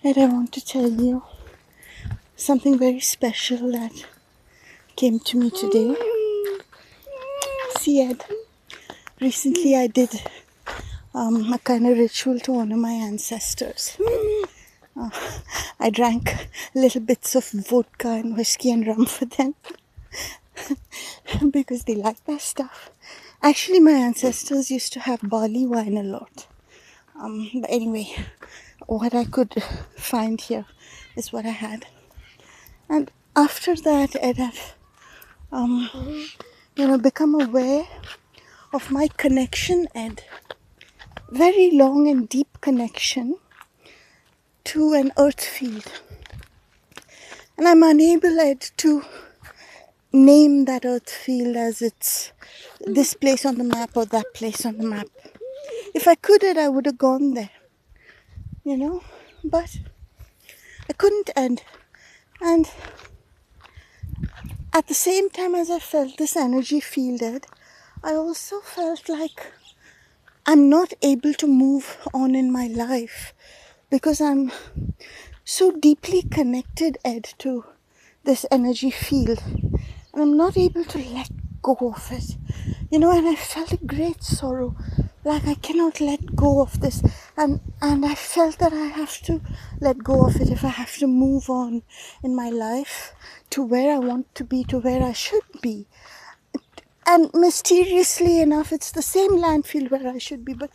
Ed, I want to tell you something very special that came to me today. See, Ed, recently I did a kind of ritual to honor my ancestors. I drank little bits of vodka and whiskey and rum for them because they like that stuff. Actually, my ancestors used to have barley wine a lot. But anyway, what I could find here is what I had. And after that, Ed, I've become aware of my connection, Ed. Very long and deep connection to an earth field. And I'm unable, Ed, to name that earth field as it's this place on the map or that place on the map. If I could, Ed, I would have gone there. But I couldn't, Ed. And at the same time as I felt this energy field, Ed, I also felt like I'm not able to move on in my life because I'm so deeply connected, Ed, to this energy field. And I'm not able to let go of it. And I felt a great sorrow. Like I cannot let go of this. And I felt that I have to let go of it if I have to move on in my life to where I want to be, to where I should be. And mysteriously enough, it's the same landfill where I should be. But,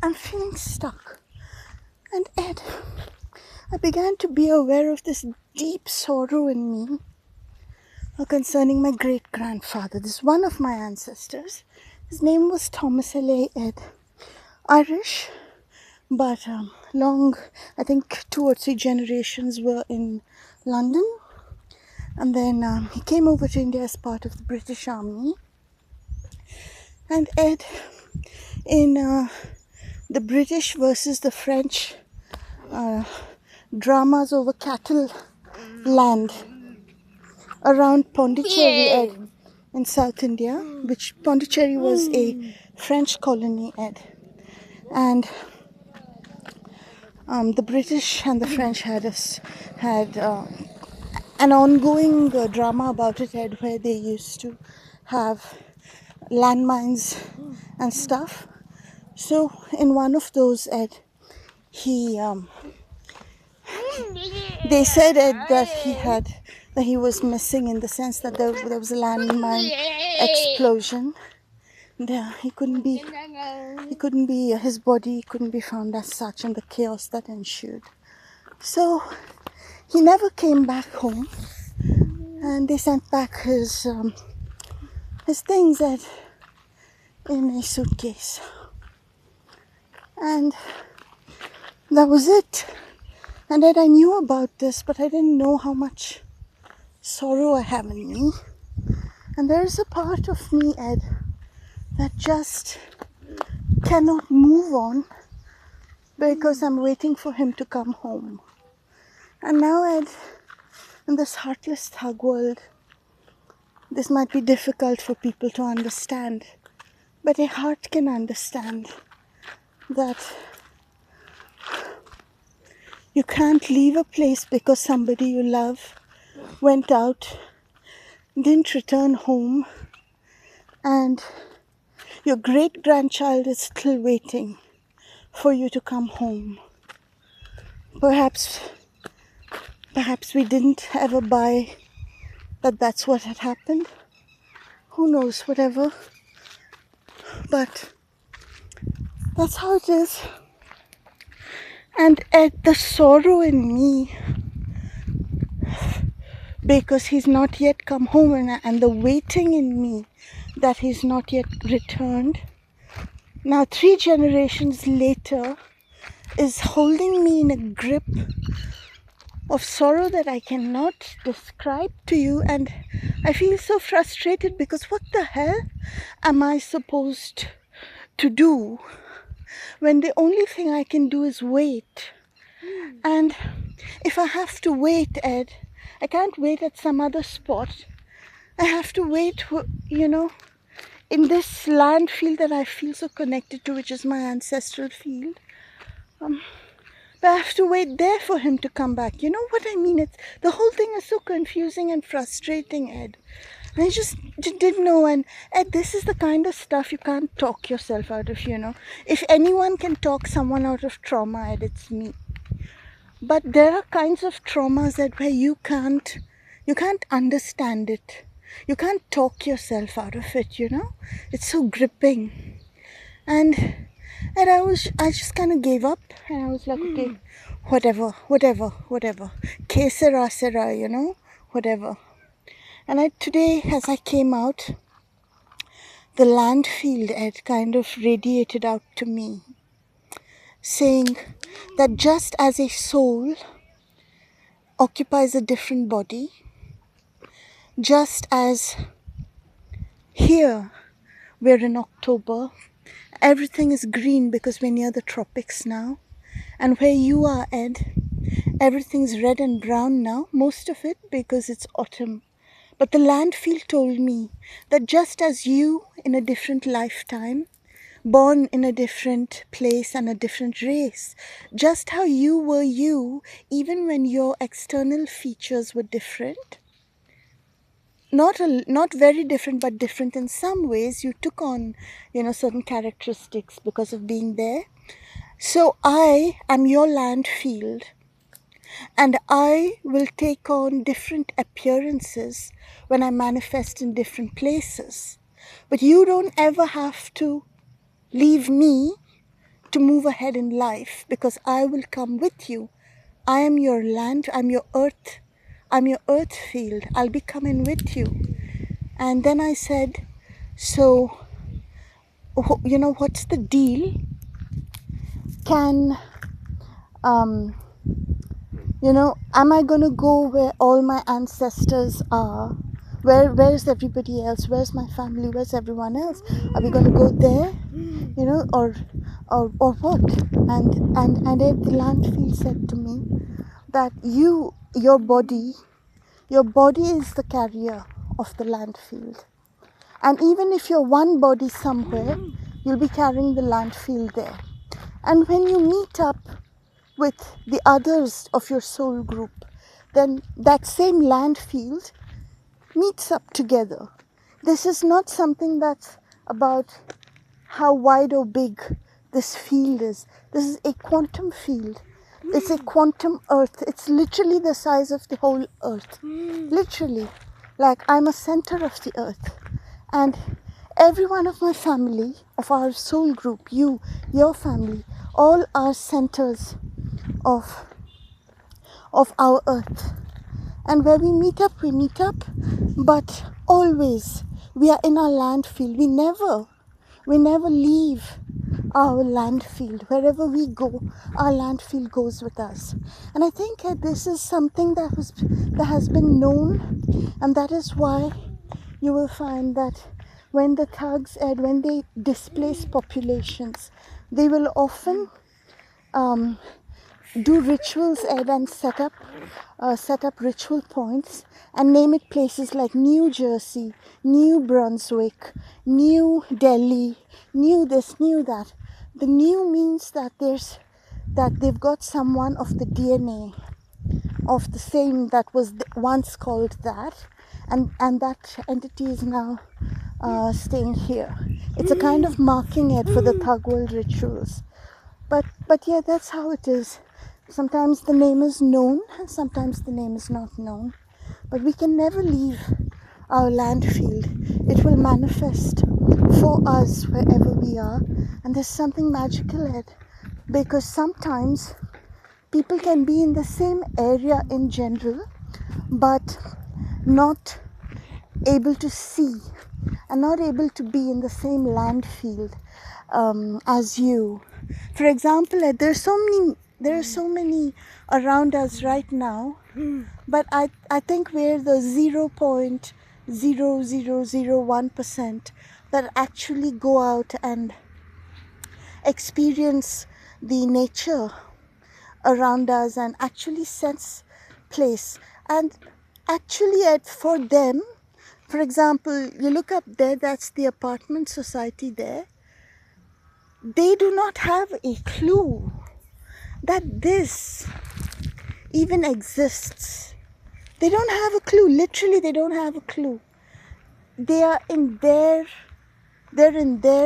I'm feeling stuck. And Ed, I began to be aware of this deep sorrow in me concerning my great-grandfather. This is one of my ancestors. His name was Thomas L.A. Ed. Irish, but I think 2 or 3 generations were in London. And then he came over to India as part of the British Army. And Ed, in the British versus the French dramas over cattle land around Pondicherry, Ed, in South India, which Pondicherry was a French colony, Ed. And the British and the French had an ongoing drama about it, Ed, where they used to have landmines and stuff. So in one of those, Ed, they said, Ed, that he was missing in the sense that there was a landmine explosion. He couldn't be, his body couldn't be found as such, and the chaos that ensued. So he never came back home, and they sent back his things in a suitcase. And that was it. And Ed, I knew about this, but I didn't know how much sorrow I have in me. And there is a part of me, Ed, that just cannot move on because I'm waiting for him to come home. And now, Ed, in this heartless thug world, this might be difficult for people to understand, but a heart can understand that you can't leave a place because somebody you love went out, didn't return home, and your great-grandchild is still waiting for you to come home. Perhaps we didn't ever buy that that's what had happened. Who knows, whatever. But that's how it is. And Ed, the sorrow in me, because he's not yet come home, and the waiting in me that he's not yet returned, now 3 generations later, is holding me in a grip of sorrow that I cannot describe to you. And I feel so frustrated because what the hell am I supposed to do when the only thing I can do is wait? And if I have to wait, Ed, I can't wait at some other spot. I have to wait, in this land field that I feel so connected to, which is my ancestral field. But I have to wait there for him to come back. You know what I mean? It's the whole thing is so confusing and frustrating, Ed. And I just didn't know. And Ed, this is the kind of stuff you can't talk yourself out of. If anyone can talk someone out of trauma, Ed, it's me. But there are kinds of traumas that where you can't understand it. You can't talk yourself out of it. It's so gripping. And I just kind of gave up, and I was like, okay, whatever. Que sera, sera, whatever. And today, as I came out, the land field had kind of radiated out to me, saying that just as a soul occupies a different body, just as here we're in October, everything is green because we're near the tropics now, and where you are, Ed, everything's red and brown now, most of it because it's autumn. But the land field told me that just as you in a different lifetime, born in a different place and a different race, just how you were you, even when your external features were different, not very different, but different in some ways, you took on, certain characteristics because of being there. So I am your land field, and I will take on different appearances when I manifest in different places. But you don't ever have to leave me to move ahead in life, because I will come with you. I am your land, I'm your earth field. I'll be coming with you. And then I said, so, what's the deal? Am I going to go where all my ancestors are? Where's everybody else? Where's my family? Where's everyone else? Are we going to go there? Or what? And the land field said to me that your body is the carrier of the land field. And even if you're one body somewhere, you'll be carrying the land field there. And when you meet up with the others of your soul group, then that same land field meets up together. This is not something that's about how wide or big this field is. This is a quantum field. It's a quantum earth. It's literally the size of the whole earth. Literally. Like, I'm a center of the earth. And every one of my family, of our soul group, you, your family, all are centers of our earth. And where we meet up, but always we are in our land field. We never leave our land field. Wherever we go, our land field goes with us. And I think this is something that has been known, and that is why you will find that when the thugs, when they displace populations, they will often do rituals and set up ritual points and name it places like New Jersey, New Brunswick, New Delhi, New this, New that. The new means that they've got someone of the DNA of the same that was once called that, and that entity is now staying here. It's a kind of marking it for the thug world rituals. But yeah, that's how it is. Sometimes the name is known, and sometimes the name is not known. But we can never leave our land field. It will manifest for us wherever we are. And there's something magical in it, because sometimes people can be in the same area in general, but not able to see and not able to be in the same land field as you. For example, there are so many around us right now, but I think we're the 0.0001% that actually go out and experience the nature around us and actually sense place. And actually, for them, for example, you look up there, that's the apartment society there. They do not have a clue that this even exists. They don't have a clue. Literally, they don't have a clue. They're in their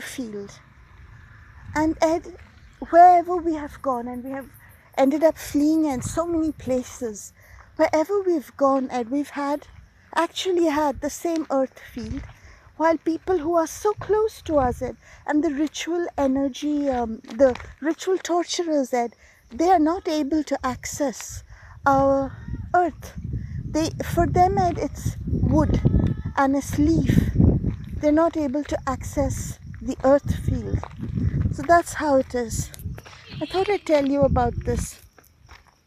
field. And Ed, wherever we have gone, and we have ended up fleeing in so many places, wherever we've gone, Ed, we've actually had the same earth field, while people who are so close to us, Ed, and the ritual energy, the ritual torturers, Ed, they are not able to access our earth. For them, Ed, it's wood and it's leaf. They're not able to access the earth field. So that's how it is. I thought I'd tell you about this.